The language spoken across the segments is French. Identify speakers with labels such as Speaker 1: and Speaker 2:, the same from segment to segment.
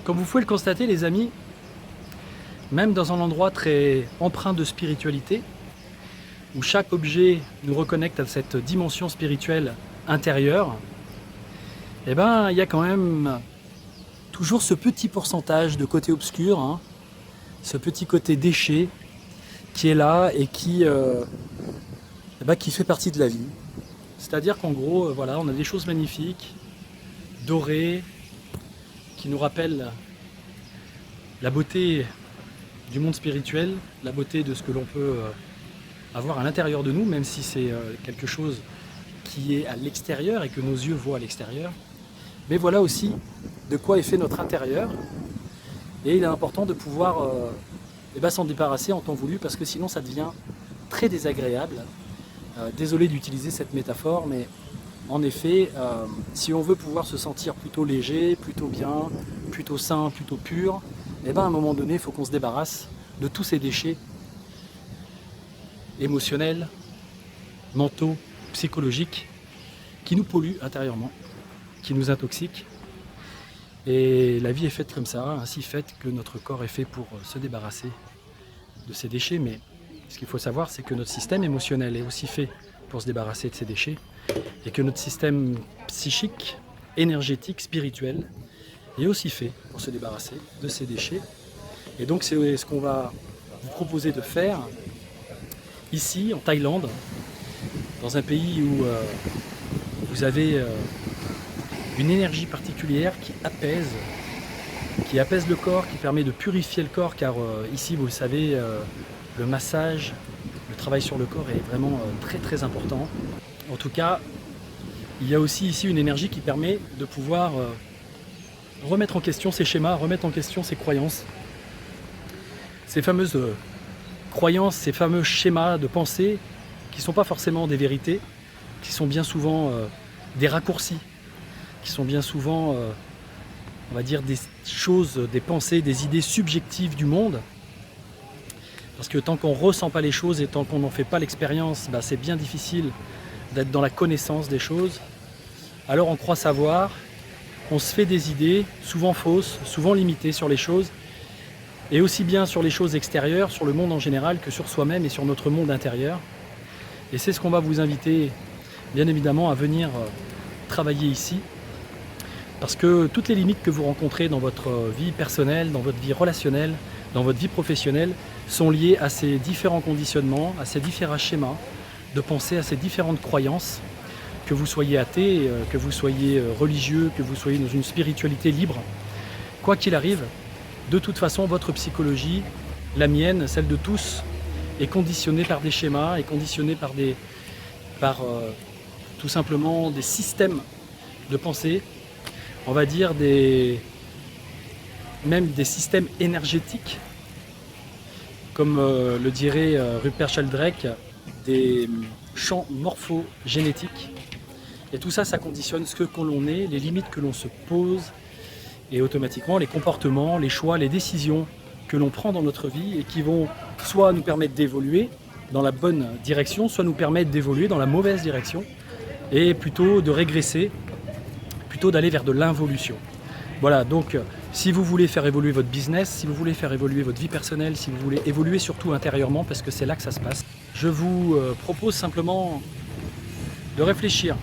Speaker 1: Comme vous pouvez le constater, les amis, même dans un endroit très empreint de spiritualité, où chaque objet nous reconnecte à cette dimension spirituelle intérieure, eh ben, il y a quand même toujours ce petit pourcentage de côté obscur, hein, ce petit côté déchet qui est là et qui fait partie de la vie. C'est-à-dire qu'en gros, voilà, on a des choses magnifiques, dorées, qui nous rappellent la beauté du monde spirituel, la beauté de ce que l'on peut avoir à l'intérieur de nous, même si c'est quelque chose qui est à l'extérieur et que nos yeux voient à l'extérieur. Mais voilà aussi de quoi est fait notre intérieur. Et il est important de pouvoir s'en débarrasser en temps voulu, parce que sinon ça devient très désagréable. Désolé d'utiliser cette métaphore, mais en effet, si on veut pouvoir se sentir plutôt léger, plutôt bien, plutôt sain, plutôt pur, à un moment donné, il faut qu'on se débarrasse de tous ces déchets émotionnels, mentaux, psychologiques, qui nous polluent intérieurement, qui nous intoxiquent. Et la vie est faite comme ça, ainsi faite que notre corps est fait pour se débarrasser de ces déchets. Mais ce qu'il faut savoir, c'est que notre système émotionnel est aussi fait pour se débarrasser de ces déchets, et que notre système psychique, énergétique, spirituel est aussi fait pour se débarrasser de ces déchets. Et donc c'est ce qu'on va vous proposer de faire ici en Thaïlande, dans un pays où vous avez une énergie particulière qui apaise le corps, qui permet de purifier le corps, car ici, vous le savez, le massage, le travail sur le corps est vraiment très très important. En tout cas, il y a aussi ici une énergie qui permet de pouvoir remettre en question ces schémas, remettre en question ces croyances, ces fameuses croyances, ces fameux schémas de pensée qui ne sont pas forcément des vérités, qui sont bien souvent des raccourcis, qui sont bien souvent, on va dire, des choses, des pensées, des idées subjectives du monde. Parce que tant qu'on ne ressent pas les choses et tant qu'on n'en fait pas l'expérience, c'est bien difficile d'être dans la connaissance des choses. Alors on croit savoir, on se fait des idées, souvent fausses, souvent limitées sur les choses, et aussi bien sur les choses extérieures, sur le monde en général, que sur soi-même et sur notre monde intérieur. Et c'est ce qu'on va vous inviter, bien évidemment, à venir travailler ici. Parce que toutes les limites que vous rencontrez dans votre vie personnelle, dans votre vie relationnelle, dans votre vie professionnelle, sont liées à ces différents conditionnements, à ces différents schémas de pensée, à ces différentes croyances. Que vous soyez athée, que vous soyez religieux, que vous soyez dans une spiritualité libre, quoi qu'il arrive, de toute façon, votre psychologie, la mienne, celle de tous, est conditionnée par des schémas, est conditionnée par tout simplement des systèmes de pensée, on va dire même des systèmes énergétiques, comme le dirait Rupert Sheldrake, des champs morphogénétiques. Et tout ça, ça conditionne ce que l'on est, les limites que l'on se pose, et automatiquement les comportements, les choix, les décisions que l'on prend dans notre vie et qui vont soit nous permettre d'évoluer dans la bonne direction, soit nous permettre d'évoluer dans la mauvaise direction, et plutôt de régresser, plutôt d'aller vers de l'involution. Voilà, donc si vous voulez faire évoluer votre business, si vous voulez faire évoluer votre vie personnelle, si vous voulez évoluer surtout intérieurement, parce que c'est là que ça se passe, je vous propose simplement de réfléchir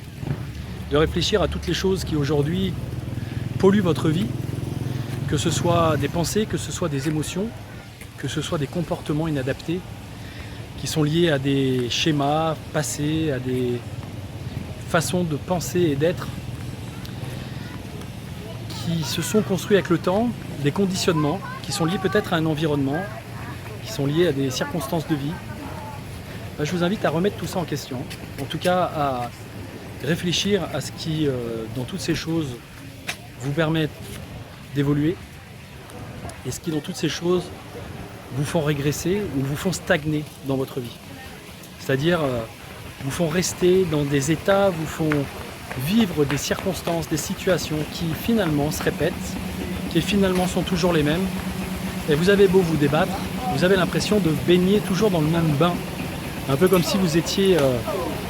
Speaker 1: à toutes les choses qui aujourd'hui polluent votre vie, que ce soit des pensées, que ce soit des émotions, que ce soit des comportements inadaptés, qui sont liés à des schémas passés, à des façons de penser et d'être, qui se sont construits avec le temps, des conditionnements, qui sont liés peut-être à un environnement, qui sont liés à des circonstances de vie. Je vous invite à remettre tout ça en question, en tout cas à réfléchir à ce qui, dans toutes ces choses, vous permettent d'évoluer, et ce qui, dans toutes ces choses, vous font régresser ou vous font stagner dans votre vie. C'est-à-dire, vous font rester dans des états, vous font vivre des circonstances, des situations qui finalement se répètent, qui finalement sont toujours les mêmes. Et vous avez beau vous débattre, vous avez l'impression de baigner toujours dans le même bain. Un peu comme si vous étiez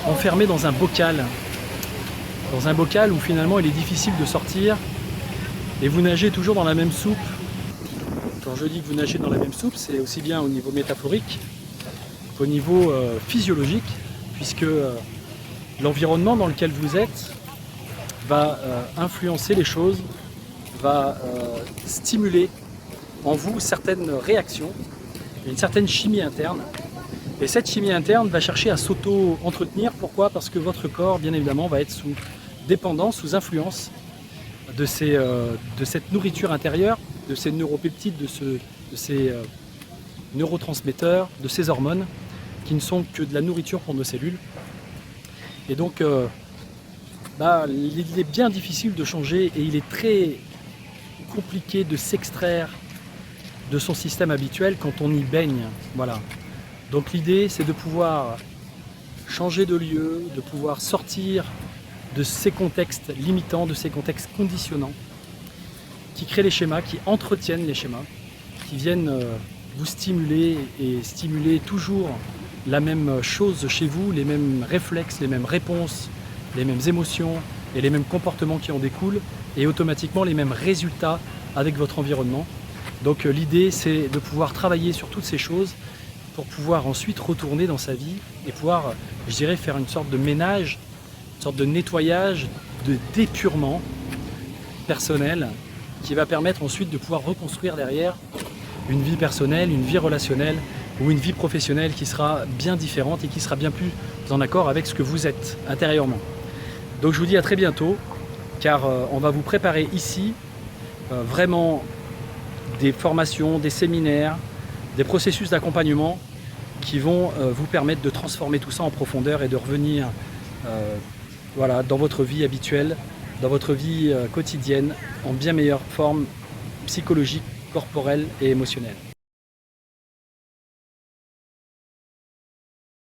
Speaker 1: enfermé dans un bocal où finalement il est difficile de sortir et vous nagez toujours dans la même soupe. Quand je dis que vous nagez dans la même soupe, c'est aussi bien au niveau métaphorique qu'au niveau physiologique, puisque l'environnement dans lequel vous êtes va influencer les choses, va stimuler en vous certaines réactions, une certaine chimie interne. Et cette chimie interne va chercher à s'auto-entretenir. Pourquoi? Parce que votre corps, bien évidemment, va être sous dépendance, sous influence de cette nourriture intérieure, de ces neuropeptides, de ces neurotransmetteurs, de ces hormones, qui ne sont que de la nourriture pour nos cellules. Et donc, il est bien difficile de changer et il est très compliqué de s'extraire de son système habituel quand on y baigne. Voilà. Donc l'idée, c'est de pouvoir changer de lieu, de pouvoir sortir de ces contextes limitants, de ces contextes conditionnants, qui créent les schémas, qui entretiennent les schémas, qui viennent vous stimuler et stimuler toujours la même chose chez vous, les mêmes réflexes, les mêmes réponses, les mêmes émotions et les mêmes comportements qui en découlent, et automatiquement les mêmes résultats avec votre environnement. Donc l'idée, c'est de pouvoir travailler sur toutes ces choses pour pouvoir ensuite retourner dans sa vie et pouvoir, je dirais, faire une sorte de ménage, une sorte de nettoyage, de d'épurement personnel qui va permettre ensuite de pouvoir reconstruire derrière une vie personnelle, une vie relationnelle ou une vie professionnelle qui sera bien différente et qui sera bien plus en accord avec ce que vous êtes intérieurement. Donc je vous dis à très bientôt, car on va vous préparer ici vraiment des formations, des séminaires, des processus d'accompagnement qui vont vous permettre de transformer tout ça en profondeur et de revenir dans votre vie habituelle, dans votre vie quotidienne, en bien meilleure forme psychologique, corporelle et émotionnelle.